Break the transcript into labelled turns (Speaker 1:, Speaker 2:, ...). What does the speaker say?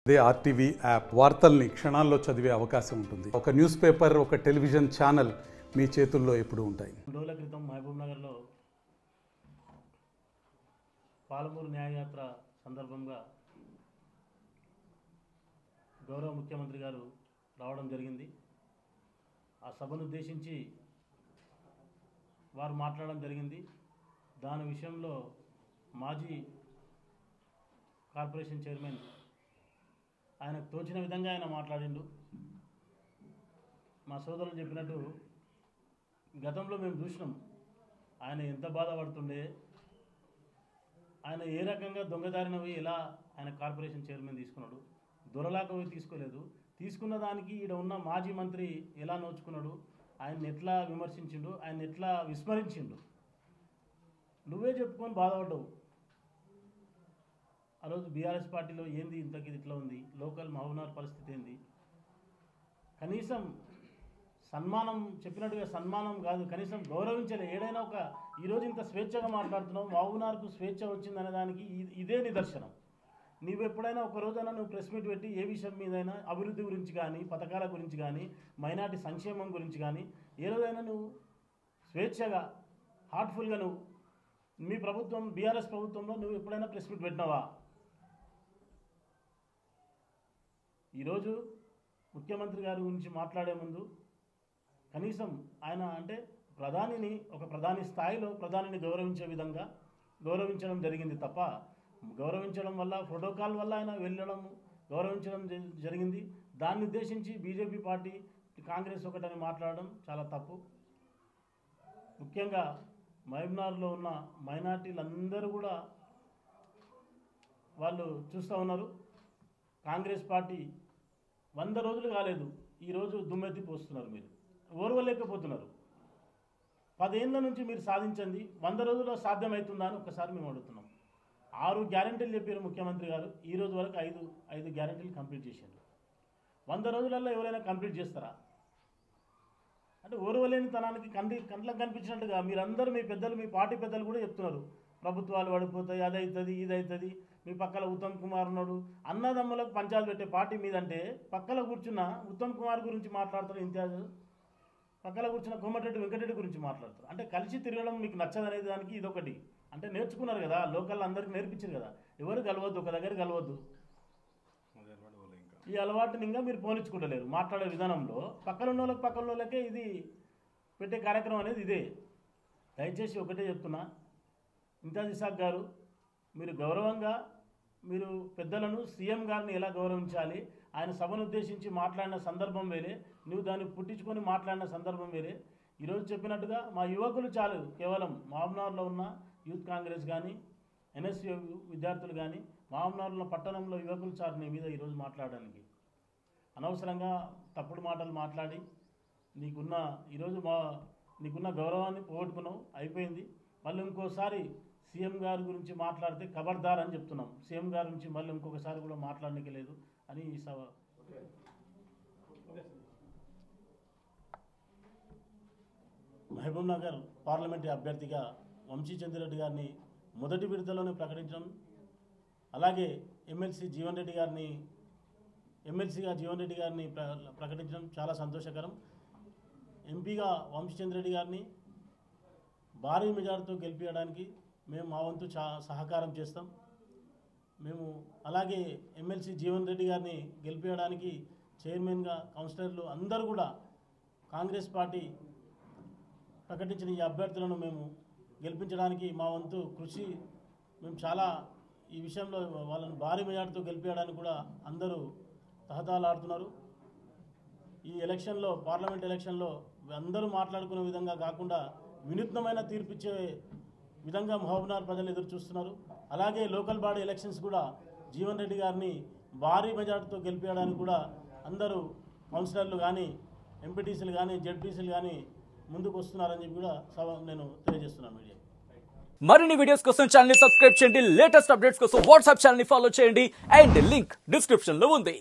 Speaker 1: అదే RTV app వార్తల్ని క్షణాల్లో చదివే అవకాశం ఉంటుంది. ఒక న్యూస్ పేపర్, ఒక టెలివిజన్ ఛానల్ మీ చేతుల్లో ఎప్పుడూ ఉంటాయి.
Speaker 2: 2 రోజుల క్రితం మహబూబ్ నగర్లో పాలమూరు న్యాయయాత్ర సందర్భంగా గౌరవ ముఖ్యమంత్రి గారు రావడం జరిగింది. ఆ సభను ఉద్దేశించి వారు మాట్లాడడం జరిగింది. దాని విషయంలో మాజీ కార్పొరేషన్ చైర్మన్ ఆయనకు తోచిన విధంగా ఆయన మాట్లాడిండు. మా సోదరులు చెప్పినట్టు గతంలో మేము చూసినాం ఆయన ఎంత బాధపడుతుండే, ఆయన ఏ రకంగా దొంగదారిన పోయి ఎలా ఆయన కార్పొరేషన్ చైర్మన్ తీసుకున్నాడు, దొరలాక పోయి తీసుకోలేదు. తీసుకున్న దానికి ఈడ ఉన్న మాజీ మంత్రి ఎలా నోచుకున్నాడు, ఆయన ఎట్లా విమర్శించిండు, ఆయన ఎట్లా విస్మరించిండు. నువ్వే చెప్పుకొని బాధపడ్డావు. ఆ రోజు బీఆర్ఎస్ పార్టీలో ఏంది ఇంతకి ఇట్లా ఉంది, లోకల్ మహబూబ్నగర్ పరిస్థితి ఏంది, కనీసం సన్మానం చెప్పినట్టుగా సన్మానం కాదు, కనీసం గౌరవించలే. ఏదైనా ఒక ఈరోజు ఇంత స్వేచ్ఛగా మాట్లాడుతున్నావు, మహబూబ్నగర్కు స్వేచ్ఛ వచ్చిందనే దానికి ఇదే నిదర్శనం. నువ్వు ఎప్పుడైనా ఒక రోజైనా నువ్వు ప్రెస్ మీట్ పెట్టి ఏ విషయం మీదైనా అభివృద్ధి గురించి కానీ, పథకాల గురించి కానీ, మైనార్టీ సంక్షేమం గురించి కానీ ఏ రోజైనా నువ్వు స్వేచ్ఛగా హార్ట్ఫుల్గా నువ్వు మీ ప్రభుత్వం బీఆర్ఎస్ ప్రభుత్వంలో నువ్వు ఎప్పుడైనా ప్రెస్ మీట్ పెట్టినావా? ఈరోజు ముఖ్యమంత్రి గారి గురించి మాట్లాడే ముందు కనీసం ఆయన అంటే ప్రధానిని ఒక ప్రధాని స్థాయిలో ప్రధానిని గౌరవించే విధంగా గౌరవించడం జరిగింది తప్ప, గౌరవించడం వల్ల ప్రోటోకాల్ వల్ల ఆయన వెళ్ళడం గౌరవించడం జరిగింది. దాన్ని ఉద్దేశించి బీజేపీ పార్టీ కాంగ్రెస్ ఒకటని మాట్లాడడం చాలా తప్పు. ముఖ్యంగా మహబూబ్నగర్లో ఉన్న మైనార్టీలందరూ కూడా వాళ్ళు చూస్తూ ఉన్నారు. కాంగ్రెస్ పార్టీ 100 రోజులు కాలేదు, ఈరోజు దుమ్మెత్తి పోస్తున్నారు. మీరు ఓర్వలేకపోతున్నారు. 10 ఏళ్ళ నుంచి మీరు సాధించింది 100 రోజుల్లో సాధ్యమవుతుందా అని ఒక్కసారి మేము అడుగుతున్నాం. 6 గ్యారెంటీలు చెప్పారు ముఖ్యమంత్రి గారు, ఈ రోజు వరకు 5 గ్యారెంటీలు కంప్లీట్ చేశారు. 100 రోజులలో ఎవరైనా కంప్లీట్ చేస్తారా? అంటే ఓర్వలేని తనానికి కంట్లకు కనిపించినట్టుగా మీరందరూ మీ పెద్దలు, మీ పార్టీ పెద్దలు కూడా చెప్తున్నారు, ప్రభుత్వాలు పడిపోతాయి, అదవుతుంది ఇదవుతుంది. మీ పక్కల ఉత్తమ్ కుమార్ ఉన్నాడు, అన్నదమ్ములకు పంచాలు పెట్టే పార్టీ మీదంటే పక్కల కూర్చున్న ఉత్తమ్ కుమార్ గురించి మాట్లాడతారు ఇంతియాజ్, పక్కల కూర్చున్న కోమటిరెడ్డి వెంకటరెడ్డి గురించి మాట్లాడతారు. అంటే కలిసి తిరగడం మీకు నచ్చదనేది దానికి ఇదొకటి. అంటే నేర్చుకున్నారు కదా, లోకల్ అందరికీ నేర్పించారు కదా, ఎవరు కలవద్దు, ఒక దగ్గర కలవద్దు. ఈ అలవాటుని ఇంకా మీరు పోనిచ్చుకుంటలేరు. మాట్లాడే విధానంలో పక్కన వాళ్ళకే ఇది పెట్టే కార్యక్రమం అనేది ఇదే. దయచేసి ఒకటే చెప్తున్నా, ఇంతియాజ్ ఇసాక్ గారు, మీరు గౌరవంగా మీరు పెద్దలను, సీఎం గారిని ఎలా గౌరవించాలి, ఆయన సభను ఉద్దేశించి మాట్లాడిన సందర్భం వేరే, నువ్వు దాన్ని పుట్టించుకొని మాట్లాడిన సందర్భం వేరే. ఈరోజు చెప్పినట్టుగా మా యువకులు చాలు, కేవలం మహబూబ్నగర్లో ఉన్న యూత్ కాంగ్రెస్ కానీ, ఎన్ఎస్యూ విద్యార్థులు కానీ, మహబూబ్నగర్లో పట్టణంలో యువకులు చాలు నీ మీద ఈరోజు మాట్లాడడానికి. అనవసరంగా తప్పుడు మాటలు మాట్లాడి నీకున్న గౌరవాన్ని పోగొట్టుకున్నావు, అయిపోయింది. మళ్ళీ ఇంకోసారి సీఎం గారి గురించి మాట్లాడితే ఖబర్దార్ అని చెప్తున్నాం. సీఎం గారి గురించి మళ్ళీ ఇంకొకసారి కూడా మాట్లాడడానికి లేదు అని ఈ సభ. మహబూబ్ నగర్ పార్లమెంటరీ అభ్యర్థిగా వంశీ చంద్రెడ్డి గారిని మొదటి విడతలోనే ప్రకటించడం, అలాగే ఎమ్మెల్సీగా జీవన్ రెడ్డి గారిని ప్రకటించడం చాలా సంతోషకరం. ఎంపీగా వంశీ చంద్రెడ్డి గారిని భారీ మెజార్టీతో గెలిపించడానికి మేము మా వంతు సహకారం చేస్తాం. మేము అలాగే ఎమ్మెల్సీ జీవన్ రెడ్డి గారిని గెలిపించడానికి చైర్మన్గా కౌన్సిలర్లు అందరూ కూడా కాంగ్రెస్ పార్టీ ప్రకటించిన ఈ అభ్యర్థులను మేము గెలిపించడానికి మా వంతు కృషి మేము చాలా ఈ విషయంలో వాళ్ళని భారీ మెజార్టీతో గెలిపించడానికి కూడా అందరూ తహతహలాడుతున్నారు. ఈ ఎలక్షన్లో, పార్లమెంట్ ఎలక్షన్లో అందరూ మాట్లాడుకునే విధంగా కాకుండా వినూత్నమైన తీర్పిచ్చే విధంగా మహబూబ్నగర్ ప్రజలు ఎదురు చూస్తున్నారు. అలాగే లోకల్ బాడీ ఎలక్షన్స్ కూడా జీవన్ రెడ్డి గారిని భారీ మెజార్టీతో గెలిపించడానికి కూడా అందరూ కౌన్సిలర్లు కానీ, ఎంపీటీసీలు కానీ, జెడ్పీసీలు కానీ ముందుకు వస్తున్నారని చెప్పి కూడా నేను తెలియజేస్తున్నాను. మీడియా
Speaker 3: మరిన్ని వీడియోస్ కోసం ఛానల్ ని సబ్స్క్రైబ్ చేయండి, లేటెస్ట్ అప్డేట్స్ కోసం వాట్సాప్ ఛానల్ ని ఫాలో చేయండి అండ్ లింక్ డిస్క్రిప్షన్ లో ఉంది.